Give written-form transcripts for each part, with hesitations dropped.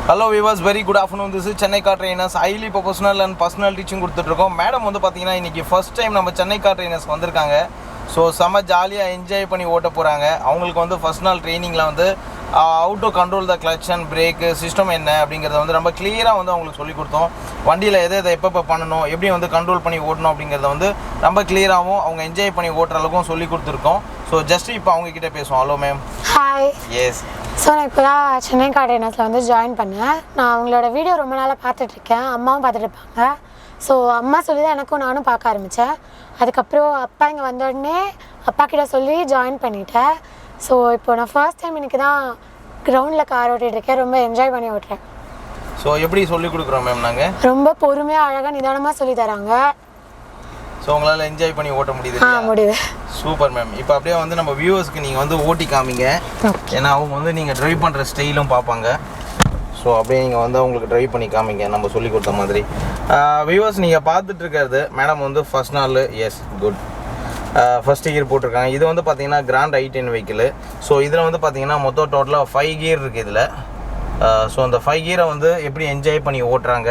Hello viewers, very good afternoon. This is Chennai car trainers, highly professional and personal teaching கொடுத்துட்ருக்கோம். Madam வந்து பார்த்தீங்கன்னா இன்றைக்கி first time நம்ம Chennai car trainers வந்திருக்காங்க. So செம்ம ஜாலியாக என்ஜாய் பண்ணி ஓட்ட போகிறாங்க. அவங்களுக்கு வந்து ஃபர்ஸ்ட் நாள் ட்ரைனிங்கில் வந்து how to control the clutch and brake system என்ன அப்படிங்கிறத வந்து ரொம்ப கிளியராக வந்து அவங்களுக்கு சொல்லிக் கொடுத்தோம். வண்டியில் எதை எப்போ பண்ணணும், எப்படி வந்து கண்ட்ரோல் பண்ணி ஓட்டணும் அப்படிங்கிறத வந்து ரொம்ப கிளியராகவும் அவங்க என்ஜாய் பண்ணி ஓட்டுற அளவுக்கும் சொல்லி கொடுத்துருக்கோம். ஸோ ஜஸ்ட் இப்போ அவங்கக்கிட்ட பேசுவோம். Hello ma'am. Hi. Yes. So நான் இப்போ தான் சென்னை கார் ட்ரெயினர்ஸில் வந்து ஜாயின் பண்ணேன். நான் அவங்களோட வீடியோ ரொம்ப நாளாக பார்த்துட்ருக்கேன், அம்மாவும் பார்த்துட்டு இருப்பாங்க. ஸோ அம்மா சொல்லி தான் எனக்கும் நானும் பார்க்க ஆரம்பித்தேன். அதுக்கப்புறம் அப்பா இங்கே வந்த உடனே அப்பா கிட்ட சொல்லி ஜாயின் பண்ணிட்டேன். ஸோ இப்போ நான் ஃபர்ஸ்ட் டைம் இன்றைக்கி தான் கிரவுண்டில் கார் ஓட்டிகிட்ருக்கேன். ரொம்ப என்ஜாய் பண்ணி ஓட்டுறேன். ஸோ எப்படி சொல்லிக் கொடுக்குறோம் மேம் நாங்கள்? ரொம்ப பொறுமையாக அழகாக நிதானமாக சொல்லி தராங்க. ஸோ உங்களால் என்ஜாய் பண்ணி ஓட்ட முடியுது? முடியுது. Super ma'am. இப்போ அப்படியே வந்து நம்ம வியூவர்ஸ்க்கு நீங்கள் வந்து ஓட்டி காமிங்க. ஏன்னா அவங்க வந்து நீங்கள் ட்ரைவ் பண்ணுற ஸ்டைலும் பார்ப்பாங்க. ஸோ அப்படியே நீங்கள் வந்து அவங்களுக்கு ட்ரைவ் பண்ணி காமிங்க நம்ம சொல்லி கொடுத்த மாதிரி. வியூவர்ஸ் நீங்கள் பார்த்துட்டு இருக்கிறது மேடம் வந்து ஃபர்ஸ்ட் நாள். S, good. ஃபர்ஸ்ட் கியர் போட்டிருக்காங்க. இது வந்து பார்த்தீங்கன்னா கிராண்ட் i10 வெஹிக்கிள். ஸோ இதில் வந்து பார்த்தீங்கன்னா மொத்தம் டோட்டலாக 5 கியர் இருக்குது இதில். ஸோ அந்த 5 கியரை வந்து எப்படி என்ஜாய் பண்ணி ஓட்டுறாங்க.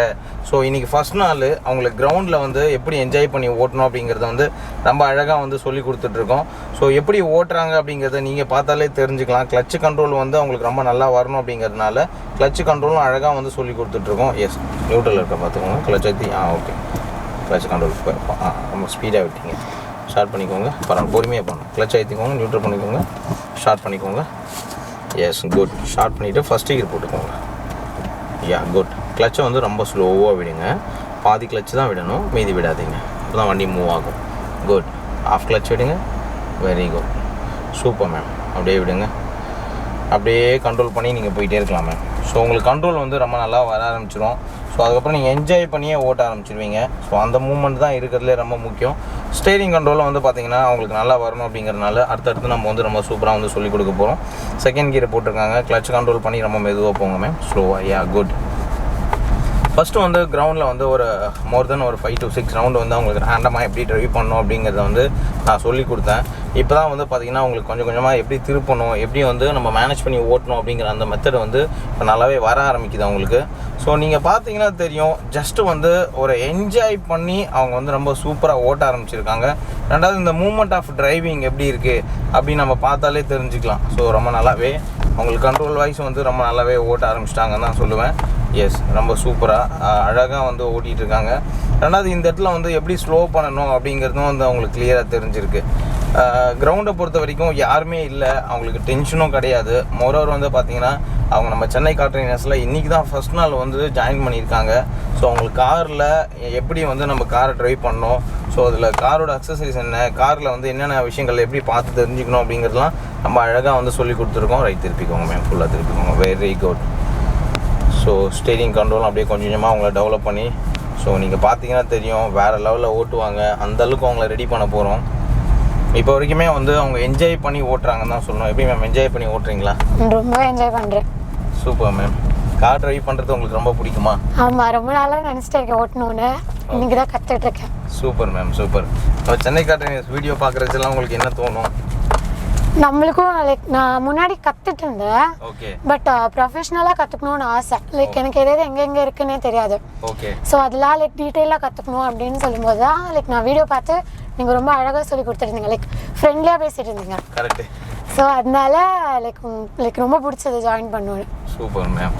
ஸோ இன்றைக்கி ஃபஸ்ட் நாள் அவங்களுக்கு கிரவுண்டில் வந்து எப்படி என்ஜாய் பண்ணி ஓட்டணும் அப்படிங்கிறத வந்து ரொம்ப அழகாக வந்து சொல்லி கொடுத்துட்ருக்கோம். ஸோ எப்படி ஓட்டுறாங்க அப்படிங்கிறத நீங்கள் பார்த்தாலே தெரிஞ்சுக்கலாம். கிளச்சு கண்ட்ரோல் வந்து அவங்களுக்கு ரொம்ப நல்லா வரணும் அப்படிங்கிறதுனால கிளச்சு கண்ட்ரோலும் அழகாக வந்து சொல்லி கொடுத்துட்ருக்கோம். எஸ், நியூட்ரல் இருக்க பார்த்துக்கோங்க. கிளச் ஏற்றி ஓகே. கிளச் கண்ட்ரோல் ரொம்ப ஸ்பீடாக விட்டீங்க. ஸ்டார்ட் பண்ணிக்கோங்க. பரவாயில்ல, பொறுமையாக பண்ணணும். கிளச் ஏற்றிக்கோங்க, நியூட்ரல் பண்ணிக்கோங்க, ஸ்டார்ட் பண்ணிக்கோங்க. Yes, good. ஸ்டார்ட் பண்ணிவிட்டு ஃபஸ்ட் கியர் போட்டுக்கோங்க. Ya, good. கிளச்சை வந்து ரொம்ப ஸ்லோவாக விடுங்க. பாதி கிளச்சு தான் விடணும், மீதி விடாதீங்க. அப்போ தான் வண்டி மூவ் ஆகும். குட். ஆஃப் கிளச் விடுங்க. Very good. Super ma'am. அப்படியே விடுங்க. அப்படியே கண்ட்ரோல் பண்ணி நீங்கள் போயிட்டே இருக்கலாம் மேம். ஸோ உங்களுக்கு கண்ட்ரோல் வந்து ரொம்ப நல்லா வர ஆரம்பிச்சிடும். ஸோ அதுக்கப்புறம் நீங்கள் என்ஜாய் பண்ணியே ஓட்ட ஆரம்பிச்சிடுவீங்க. ஸோ அந்த மூமெண்ட் தான் இருக்கிறதுலே ரொம்ப முக்கியம். ஸ்டேரிங் கண்ட்ரோலில் வந்து பார்த்திங்கன்னா அவங்களுக்கு நல்லா வரணும் அப்படிங்கிறதுனால அடுத்தடுத்து நம்ம வந்து ரொம்ப சூப்பராக வந்து சொல்லிக் கொடுக்க போகிறோம். செகண்ட் கியர் போட்டிருக்காங்க. கிளச் கண்ட்ரோல் பண்ணி ரொம்ப மெதுவாக போங்க மேம், ஸ்லோவாக. யா, குட். ஃபஸ்ட்டு வந்து கிரவுண்டில் வந்து ஒரு மோர் தென் ஒரு 5 to 6 ரவுண்டு வந்து அவங்களுக்கு ரேண்டமாக எப்படி ட்ரைவ் பண்ணணும் அப்படிங்கிறத வந்து நான் சொல்லி கொடுத்தேன். இப்போ தான் வந்து பார்த்திங்கன்னா அவங்களுக்கு கொஞ்சம் கொஞ்சமாக எப்படி திருப்பணும், எப்படி வந்து நம்ம மேனேஜ் பண்ணி ஓட்டணும் அப்படிங்கிற அந்த மெத்தட் வந்து இப்போ நல்லாவே வர ஆரம்பிக்குது அவங்களுக்கு. ஸோ நீங்கள் பார்த்தீங்கன்னா தெரியும், ஜஸ்ட்டு வந்து ஒரு என்ஜாய் பண்ணி அவங்க வந்து ரொம்ப சூப்பராக ஓட்ட ஆரம்பிச்சிருக்காங்க. ரெண்டாவது இந்த மூமெண்ட் ஆஃப் டிரைவிங் எப்படி இருக்குது அப்படின்னு நம்ம பார்த்தாலே தெரிஞ்சுக்கலாம். ஸோ ரொம்ப நல்லாவே அவங்களுக்கு கண்ட்ரோல் வைஸ் வந்து ரொம்ப நல்லாவே ஓட்ட ஆரம்பிச்சிட்டாங்கன்னு தான் சொல்லுவேன். எஸ், ரொம்ப சூப்பராக அழகாக வந்து ஓட்டிகிட்டு இருக்காங்க. ரெண்டாவது இந்த இடத்துல வந்து எப்படி ஸ்லோ பண்ணணும் அப்படிங்கிறதும் வந்து அவங்களுக்கு கிளியராக தெரிஞ்சிருக்கு. கிரவுண்டை பொறுத்த வரைக்கும் யாருமே இல்லை, அவங்களுக்கு டென்ஷனும் கிடையாது. மோரோவர் வந்து பார்த்திங்கன்னா அவங்க நம்ம சென்னை கார் ட்ரெயினர்ஸில் இன்றைக்கி தான் ஃபஸ்ட் நாள் வந்து ஜாயின் பண்ணியிருக்காங்க. ஸோ அவங்களுக்கு காரில் எப்படி வந்து நம்ம காரை ட்ரைவ் பண்ணணும், ஸோ அதில் காரோட அக்சசரிஸ் என்ன, காரில் வந்து என்னென்ன விஷயங்கள் எப்படி பார்த்து தெரிஞ்சுக்கணும் அப்படிங்கிறதுலாம் நம்ம அழகாக வந்து சொல்லி கொடுத்துருக்கோம். ரைட், திருப்பிக்கோங்க மேம், ஃபுல்லாக திருப்பிக்கோங்க. Very good. So steering control அப்படியே கொஞ்சம் கொஞ்சமாக அவங்கள டெவலப் பண்ணி, ஸோ நீங்கள் பார்த்தீங்கன்னா தெரியும் வேறு லெவலில் ஓட்டுவாங்க. அந்தளவுக்கு அவங்கள ரெடி பண்ண போகிறோம். இப்போ வரைக்குமே வந்து அவங்க என்ஜாய் பண்ணி ஓட்டுறாங்கன்னு தான் சொல்லணும். எப்படி மேம், என்ஜாய் பண்ணி ஓட்டுறீங்களா? ரொம்ப என்ஜாய் பண்ணுறேன். Super ma'am. கார் ட்ரைவ் பண்ணுறது உங்களுக்கு ரொம்ப பிடிக்குமா? ஆமாம், ரொம்ப நாளாக நினச்சிட்டு இருக்கேன் ஓட்டணுன்னு. இன்றைக்கி தான் கற்றுட்ருக்கேன். Super ma'am, super. இப்போ சென்னை கார் ட்ரெயினர்ஸ் வீடியோ பார்க்குறதுலாம் உங்களுக்கு என்ன தோணும்? நம்மளுக்கும் லைக் நான் முன்னாடி கற்றுட்டு இருந்தேன். ஓகே. பட் ப்ரொஃபஷ்னலாக கற்றுக்கணும்னு ஆசை. லைக் எனக்கு எதாவது எங்கெங்கே இருக்குன்னே தெரியாது. ஓகே. ஸோ அதெல்லாம் லைக் டீட்டெயிலாக கற்றுக்கணும் அப்படின்னு சொல்லும்போது தான் லைக் நான் வீடியோ பார்த்து நீங்கள் ரொம்ப அழகாக சொல்லி கொடுத்துருந்தீங்க. லைக் ஃப்ரெண்ட்லியாக பேசிகிட்டு இருந்தீங்க. கரெக்டு. ஸோ அதனால லைக் ரொம்ப பிடிச்சது ஜாயின் பண்ணுவேன். Super ma'am.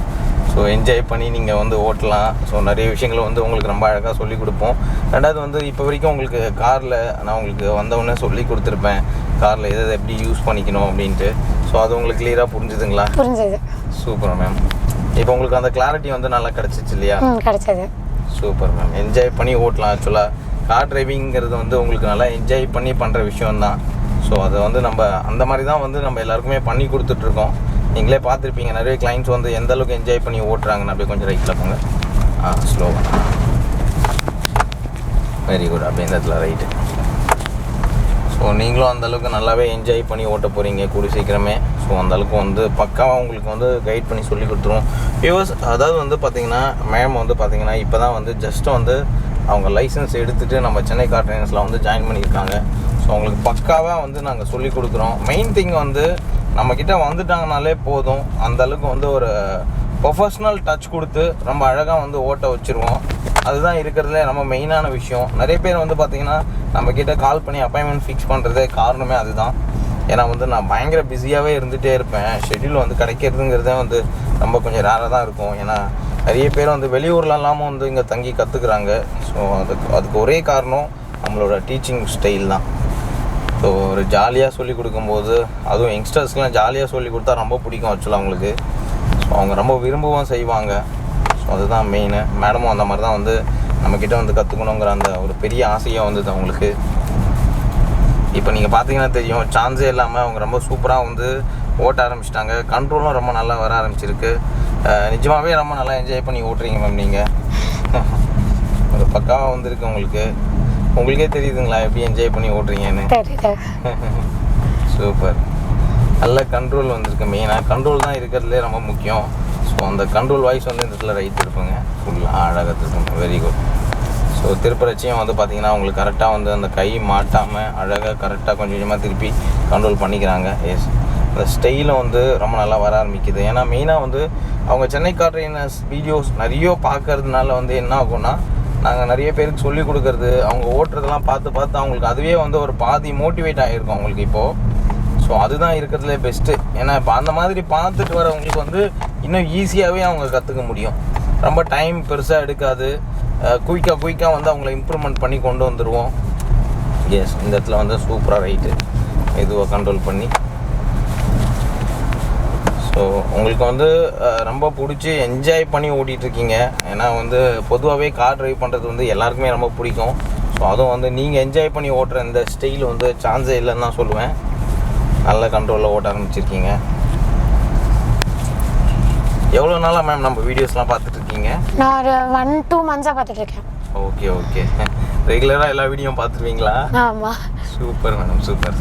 ஸோ என்ஜாய் பண்ணி நீங்கள் வந்து ஓட்டலாம். ஸோ நிறைய விஷயங்களை வந்து உங்களுக்கு ரொம்ப அழகாக சொல்லி கொடுப்போம். ரெண்டாவது வந்து இப்போ வரைக்கும் உங்களுக்கு காரில் நான் உங்களுக்கு வந்தவுடனே சொல்லி கொடுத்துருப்பேன், காரில் எதை எப்படி யூஸ் பண்ணிக்கணும் அப்படின்ட்டு. ஸோ அது உங்களுக்கு கிளியராக புரிஞ்சுதுங்களா? புரிஞ்சது. Super ma'am. இப்போ உங்களுக்கு அந்த கிளாரிட்டி வந்து நல்லா கிடச்சிச்சு இல்லையா? கிடச்சது. Super ma'am. என்ஜாய் பண்ணி ஓட்டலாம். ஆக்சுவலாக கார் டிரைவிங்கிறது வந்து உங்களுக்கு நல்லா என்ஜாய் பண்ணி பண்ணுற விஷயம்தான். ஸோ அதை வந்து நம்ம அந்த மாதிரி தான் வந்து நம்ம எல்லாருக்குமே பண்ணி கொடுத்துட்ருக்கோம். நீங்களே பார்த்துருப்பீங்க நிறைய கிளைண்ட்ஸ் வந்து எந்த அளவுக்கு என்ஜாய் பண்ணி ஓட்டுறாங்கன்னு. அப்படியே கொஞ்சம் ரைட்டில் போங்க. ஸ்லோவாக. Very good. அப்படியே இந்த இடத்துல ரைட்டு. ஸோ நீங்களும் அந்தளவுக்கு நல்லாவே என்ஜாய் பண்ணி ஓட்ட போகிறீங்க கூடி சீக்கிரமே. ஸோ அந்தளவுக்கு வந்து பக்காவாக உங்களுக்கு வந்து கைட் பண்ணி சொல்லி கொடுத்துருவோம். வியூவர்ஸ், அதாவது வந்து பார்த்திங்கன்னா மேம் வந்து பார்த்திங்கன்னா இப்போ தான் வந்து ஜஸ்ட்டு வந்து அவங்க லைசன்ஸ் எடுத்துகிட்டு நம்ம சென்னை கார் ட்ரெயினர்ஸில் வந்து ஜாயின் பண்ணியிருக்காங்க. ஸோ அவங்களுக்கு பக்காவாக வந்து நாங்கள் சொல்லி கொடுக்குறோம். மெயின் திங் வந்து நம்மக்கிட்ட வந்துட்டாங்கனாலே போதும். அந்தளவுக்கு வந்து ஒரு ப்ரொஃபஷ்னல் டச் கொடுத்து ரொம்ப அழகாக வந்து ஓட்ட வச்சுருவோம். அதுதான் இருக்கிறதுல நம்ம மெயினான விஷயம். நிறைய பேர் வந்து பார்த்திங்கன்னா நம்மக்கிட்ட கால் பண்ணி அப்பாயின்மெண்ட் ஃபிக்ஸ் பண்ணுறதே காரணமே அதுதான். ஏன்னா வந்து நான் பயங்கர பிஸியாகவே இருந்துகிட்டே இருப்பேன். ஷெட்யூல் வந்து கிடைக்கிறதுங்கிறதே வந்து ரொம்ப கொஞ்சம் ரேராக தான் இருக்கும். ஏன்னா நிறைய பேர் வந்து வெளியூர்லலாமும் வந்து இங்கே தங்கி கற்றுக்குறாங்க. ஸோ அதுக்கு ஒரே காரணம் நம்மளோட டீச்சிங் ஸ்டைல் தான். ஸோ ஒரு ஜாலியாக சொல்லி கொடுக்கும்போது, அதுவும் யங்ஸ்டர்ஸ்க்கெலாம் ஜாலியாக சொல்லி கொடுத்தா ரொம்ப பிடிக்கும் ஆக்சுவலாக அவங்களுக்கு. ஸோ அவங்க ரொம்ப விரும்பவும் செய்வாங்க. ஸோ அதுதான் மெயினு. மேடமும் அந்த மாதிரி தான் வந்து நம்மக்கிட்ட வந்து கற்றுக்கணுங்கிற அந்த ஒரு பெரிய ஆசையாக வந்தது அவங்களுக்கு. இப்போ நீங்கள் பார்த்தீங்கன்னா தெரியும், சான்ஸே இல்லாமல் அவங்க ரொம்ப சூப்பராக வந்து ஓட்ட ஆரம்பிச்சிட்டாங்க. கண்ட்ரோலும் ரொம்ப நல்லா வர ஆரம்பிச்சிருக்கு. நிஜமாகவே ரொம்ப நல்லா என்ஜாய் பண்ணி ஓட்டுறீங்க மேம். நீங்கள் ஒரு பக்காவாக வந்துருக்கு உங்களுக்கு. உங்களுக்கே தெரியுதுங்களா எப்படி என்ஜாய் பண்ணி ஓட்டுறீங்கன்னு? சூப்பர். நல்ல கண்ட்ரோல் வந்திருக்கு. மெயினாக கண்ட்ரோல் தான் இருக்கிறதுலே ரொம்ப முக்கியம். ஸோ அந்த கண்ட்ரோல் வாய்ஸ் வந்து இந்த இடத்துல ரைட் இருப்பேங்க. ஃபுல்லாக அழகாக திருப்பங்க. Very good. ஸோ திருப்பரட்சியும் வந்து பார்த்திங்கன்னா உங்களுக்கு கரெக்டாக வந்து அந்த கை மாட்டாமல் அழகாக கரெக்டாக கொஞ்சம் கொஞ்சமாக திருப்பி கண்ட்ரோல் பண்ணிக்கிறாங்க. எஸ், அந்த ஸ்டைலும் வந்து ரொம்ப நல்லா வர ஆரம்பிக்குது. ஏன்னா மெயினாக வந்து அவங்க சென்னை கார் ட்ரெயினர்ஸ் வீடியோஸ் நிறைய பார்க்கறதுனால வந்து என்ன ஆகும்னா, நாங்கள் நிறைய பேருக்கு சொல்லிக் கொடுக்குறது, அவங்க ஓட்டுறதெல்லாம் பார்த்து அவங்களுக்கு அதுவே வந்து ஒரு பாதி மோட்டிவேட் ஆகிருக்கும் அவங்களுக்கு இப்போது. ஸோ அதுதான் இருக்கிறதுலே பெஸ்ட்டு. ஏன்னா இப்போ அந்த மாதிரி பார்த்துட்டு வரவங்களுக்கு வந்து இன்னும் ஈஸியாகவே அவங்க கற்றுக்க முடியும். ரொம்ப டைம் பெருசாக எடுக்காது. குயிக்காக வந்து அவங்கள இம்ப்ரூவ்மெண்ட் பண்ணி கொண்டு வந்துடுவோம். எஸ், இந்த இடத்துல வந்து சூப்பராக ரைட்டு மெதுவாக கண்ட்ரோல் பண்ணி. ஸோ உங்களுக்கு வந்து ரொம்ப பிடிச்சி என்ஜாய் பண்ணி ஓட்டிகிட்ருக்கீங்க. ஏன்னா வந்து பொதுவாகவே கார் ட்ரைவ் பண்ணுறது வந்து எல்லாருக்குமே ரொம்ப பிடிக்கும். ஸோ அதுவும் வந்து நீங்கள் என்ஜாய் பண்ணி ஓட்டுற இந்த ஸ்டைல் வந்து சான்ஸே இல்லைன்னு தான் சொல்லுவேன். நல்ல கண்ட்ரோலில் ஓட்ட ஆரம்பிச்சிருக்கீங்க. எவ்வளோ நாளாக மேம் நம்ம வீடியோஸ்லாம் பார்த்துட்ருக்கீங்க? நான் ஒரு 1-2 மந்த்ஸாக பார்த்துட்ருக்கேன். ஓகே. ரெகுலராக எல்லா வீடியோவும் பார்த்துருவீங்களா? ஆமாம். Super madam, super.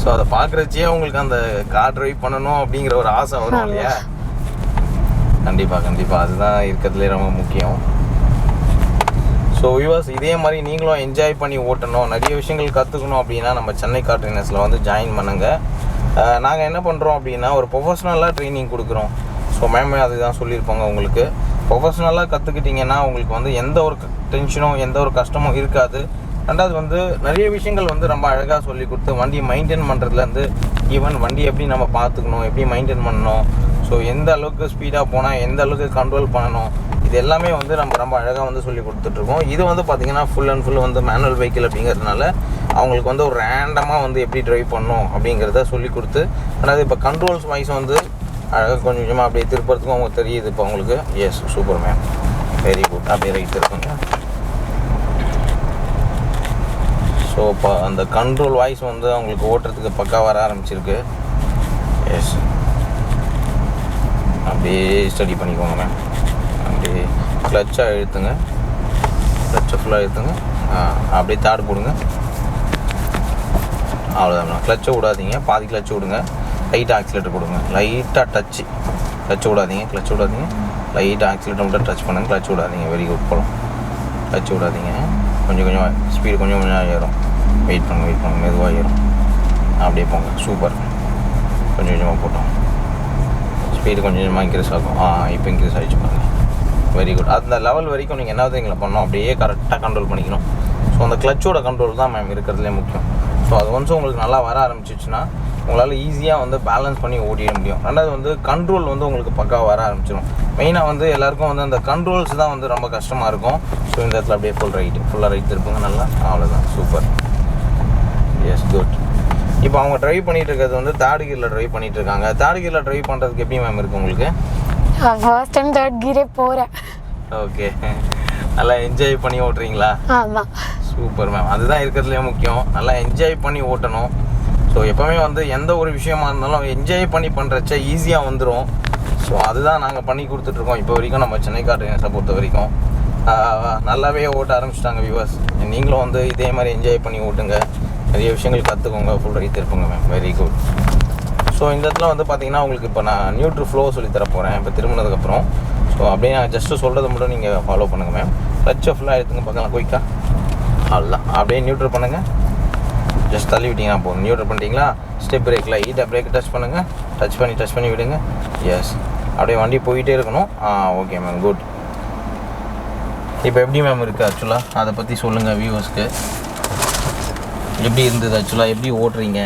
ஸோ அதை பார்க்குறச்சே உங்களுக்கு அந்த கார் ட்ரைவ் பண்ணணும் அப்படிங்கிற ஒரு ஆசை வரும் இல்லையா? கண்டிப்பாக அதுதான் இருக்கிறதுலே ரொம்ப முக்கியம். ஸோ வியூவர்ஸ், இதே மாதிரி நீங்களும் என்ஜாய் பண்ணி ஓட்டணும், நிறைய விஷயங்கள் கற்றுக்கணும் அப்படின்னா நம்ம சென்னை கார் ட்ரெயினர்ஸில் வந்து ஜாயின் பண்ணுங்கள். நாங்கள் என்ன பண்ணுறோம் அப்படின்னா ஒரு ப்ரொஃபஷ்னலாக ட்ரைனிங் கொடுக்குறோம். ஸோ மேமே அதுதான் சொல்லியிருப்பாங்க. உங்களுக்கு ப்ரொஃபஷ்னலாக கற்றுக்கிட்டிங்கன்னா உங்களுக்கு வந்து எந்த ஒரு டென்ஷனும் எந்த ஒரு கஷ்டமும் இருக்காது. ரெண்டாவது வந்து நிறைய விஷயங்கள் வந்து ரொம்ப அழகாக சொல்லி கொடுத்து வண்டியை மெயின்டைன் பண்ணுறதுலேருந்து ஈவன் வண்டி எப்படி நம்ம பார்த்துக்கணும், எப்படி மெயின்டைன் பண்ணணும், ஸோ எந்த அளவுக்கு ஸ்பீடாக போனால் எந்த அளவுக்கு கண்ட்ரோல் பண்ணணும், இது எல்லாமே வந்து நம்ம ரொம்ப அழகாக வந்து சொல்லி கொடுத்துட்ருக்கோம். இது வந்து பார்த்திங்கன்னா ஃபுல் அண்ட் ஃபுல் வந்து மேனுவல் வெஹிக்கிள் அப்படிங்கிறதுனால அவங்களுக்கு வந்து ஒரு ரேண்டமாக வந்து எப்படி ட்ரைவ் பண்ணணும் அப்படிங்கிறத சொல்லி கொடுத்து, அதாவது இப்போ கண்ட்ரோல்ஸ் வைஸ் வந்து அழகாக கொஞ்சம் கொஞ்சமாக அப்படியே திருப்பறதுக்கும் அவங்க தெரியுது இப்போ அவங்களுக்கு. Yes, super ma'am, very good. அப்படியே ரைட் இருக்குங்க. ஸோ இப்போ அந்த கண்ட்ரோல் வாய்ஸ் வந்து அவங்களுக்கு ஓட்டுறதுக்கு பக்கா வர ஆரம்பிச்சிருக்கு. எஸ், அப்படியே ஸ்டடி பண்ணிக்கோங்க மேம். அப்படியே கிளச்சாக இழுத்துங்க, கிளச்சை ஃபுல்லாக இழுத்துங்க. அப்படியே தாடு போடுங்க. அவ்வளோதான். கிளச்சை விடாதீங்க, பாதி கிளச்சை விடுங்க. லைட்டாக ஆக்சிலேட்டர் கொடுங்க, லைட்டாக டச்சு. கிளச்சை விடாதீங்க, லைட்டாக ஆக்சிலேட்டர் மட்டும் டச் பண்ணுங்கள். கிளச் விடாதீங்க. Very good. போகலாம். கிளச் விடாதீங்க. கொஞ்சம் ஸ்பீடு கொஞ்சம் ஏறும். வெயிட் பண்ணுங்க, மெதுவாக ஏறும். அப்படியே போங்க. சூப்பர். கொஞ்சம் கொஞ்சமாக போட்டோம். ஸ்பீடு கொஞ்சம் கொஞ்சமாக இன்க்ரீஸ் ஆகும். இப்போ இன்க்ரீஸ் ஆகிடுச்சு பாருங்கள். Very good. அந்த லெவல் வரைக்கும் நீங்கள் என்னவது எங்களை பண்ணோம் அப்படியே கரெக்டாக கண்ட்ரோல் பண்ணிக்கணும். ஸோ அந்த கிளச்சோட கண்ட்ரோல் தான் மேம் இருக்கிறதுலே முக்கியம். ஸோ அது ஒன்ஸ் உங்களுக்கு நல்லா வர ஆரம்பிச்சிச்சுன்னா உங்களால் ஈஸியாக வந்து பேலன்ஸ் பண்ணி ஓட்டிட முடியும். ரெண்டாவது வந்து கண்ட்ரோல் வந்து உங்களுக்கு பக்காவாக வர ஆரம்பிச்சிடும். மெயினாக வந்து எல்லாருக்கும் வந்து அந்த கண்ட்ரோல்ஸ் தான் வந்து ரொம்ப கஷ்டமாக இருக்கும். ஸோ இந்த இடத்துல அப்படியே ஃபுல்லாக ரைட் இருப்போங்க. நல்லா, அவ்வளோதான். சூப்பர். Yes, good. இப்போ அவங்க ட்ரைவ் பண்ணிகிட்டு இருக்கிறது வந்து தேர்ட் கியரில் ட்ரைவ் பண்ணிகிட்டு இருக்காங்க. தேர்ட் கியரில் ட்ரைவ் பண்ணுறதுக்கு எப்படி மேம் இருக்குது உங்களுக்கு? ஃபர்ஸ்ட் டைம் தேர்ட் கியரே போகிறேன். ஓகே, நல்லா என்ஜாய் பண்ணி ஓட்டுறீங்களா? ஆமாம். சூப்பர் மேம், அதுதான் இருக்கிறதுலே முக்கியம். நல்லா என்ஜாய் பண்ணி ஓட்டணும். ஸோ எப்போவுமே வந்து எந்த ஒரு விஷயமா இருந்தாலும் என்ஜாய் பண்ணி பண்ணுறச்ச ஈஸியாக வந்துடும். ஸோ அதுதான் நாங்கள் பண்ணி கொடுத்துட்ருக்கோம் இப்போ வரைக்கும். நம்ம சென்னை கார் ட்ரெயினர்ஸை பொறுத்த வரைக்கும் நல்லாவே ஓட்ட ஆரம்பிச்சிட்டாங்க வியூவர்ஸ். நீங்களும் வந்து இதே மாதிரி என்ஜாய் பண்ணி ஓட்டுங்க, நிறைய விஷயங்கள் கற்றுக்கோங்க. ஃபுல் ரைட் இருப்போங்க மேம். Very good. ஸோ இந்த இடத்துல வந்து பார்த்திங்கன்னா உங்களுக்கு இப்போ நான் நியூட்ரு ஃப்ளோ சொல்லித்தர போகிறேன் இப்போ திரும்பினதுக்கப்புறம். ஸோ அப்படியே நான் ஜஸ்ட்டு சொல்கிறத மட்டும் நீங்கள் ஃபாலோ பண்ணுங்கள் மேம். கிளச்சை ஃபுல்லாக எடுத்துங்க பார்க்கலாம் குயிக்காக. அவ்வளோதான். அப்படியே நியூட்ரு பண்ணுங்கள். ஜஸ்ட் தள்ளி விட்டிங்கன்னா போதும். நியூட்ரல் பண்ணிட்டீங்களா, ஸ்டெப் பிரேக்கில் ஈட்டாக பிரேக் டச் பண்ணுங்கள், டச் பண்ணி விடுங்க. எஸ், அப்படியே வண்டி போயிட்டே இருக்கணும். Okay ma'am, good. இப்போ எப்படி மேம் இருக்குது ஆக்சுவலாக, அதை பற்றி சொல்லுங்கள் வியூவர்ஸ்க்கு. எப்படி இருந்தது ஆக்சுவலாக, எப்படி ஓட்டுறீங்க?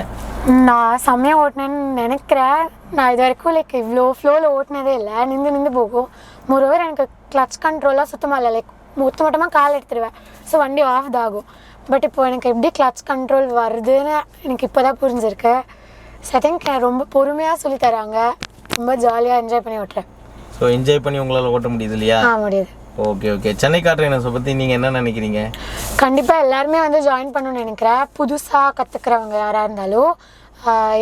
நான் செம்மையாக ஓட்டினேன்னு நினைக்கிறேன். நான் இது வரைக்கும் லைக் இவ்வளோ ஃப்ளோவில் ஓட்டினதே இல்லை, நின்று போகும். மொரோவர் எனக்கு கிளச் கண்ட்ரோலாக சுத்தமாக இல்லை, லைக் மொத்தமாக கால் எடுத்துடுவேன். ஸோ வண்டி ஆஃப் தான் ஆகும். பட் இப்போ எனக்கு எப்படி கிளச் கண்ட்ரோல் வருதுன்னு எனக்கு இப்போ தான் புரிஞ்சிருக்கு. ஸோ ஐ திங்க் ரொம்ப பொறுமையாக சொல்லி தராங்க, ரொம்ப ஜாலியாக என்ஜாய் பண்ணி ஓட்டுறேன். ஸோ என்ஜாய் பண்ணி உங்களால் ஓட்ட முடியுது இல்லையா? முடியுது. ஓகே. சென்னை கார் ட்ரைனர்ஸை பற்றி நீங்கள் என்ன நினைக்கிறீங்க? கண்டிப்பாக எல்லாருமே வந்து ஜாயின் பண்ணணும்னு நினைக்கிறேன், புதுசாக கற்றுக்கிறவங்க யாராக இருந்தாலும்.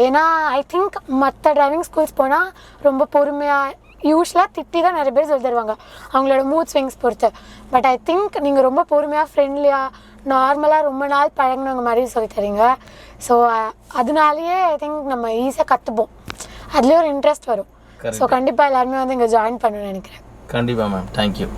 ஏன்னா ஐ திங்க் மற்ற டிரைவிங் ஸ்கூல்ஸ் போனால் ரொம்ப பொறுமையாக, யூஸ்வலாக திட்டி தான் நிறைய பேர் சொல்லி தருவாங்க அவங்களோட மூட் ஸ்விங்ஸ் பொறுத்து. பட் ஐ திங்க் நீங்கள் ரொம்ப பொறுமையாக, ஃப்ரெண்ட்லியாக, நார்மலாக ரொம்ப நாள் பழகினவங்க மாதிரி சொல்லி தரீங்க. ஸோ அதனாலேயே ஐ திங்க் நம்ம ஈஸியாக கற்றுப்போம், அதுலேயே ஒரு இன்ட்ரெஸ்ட் வரும். ஸோ கண்டிப்பாக எல்லாருமே வந்து இங்கே ஜாயின் பண்ணணும்னு நினைக்கிறேன். கண்டிப்பாக மேம். தேங்க்யூ.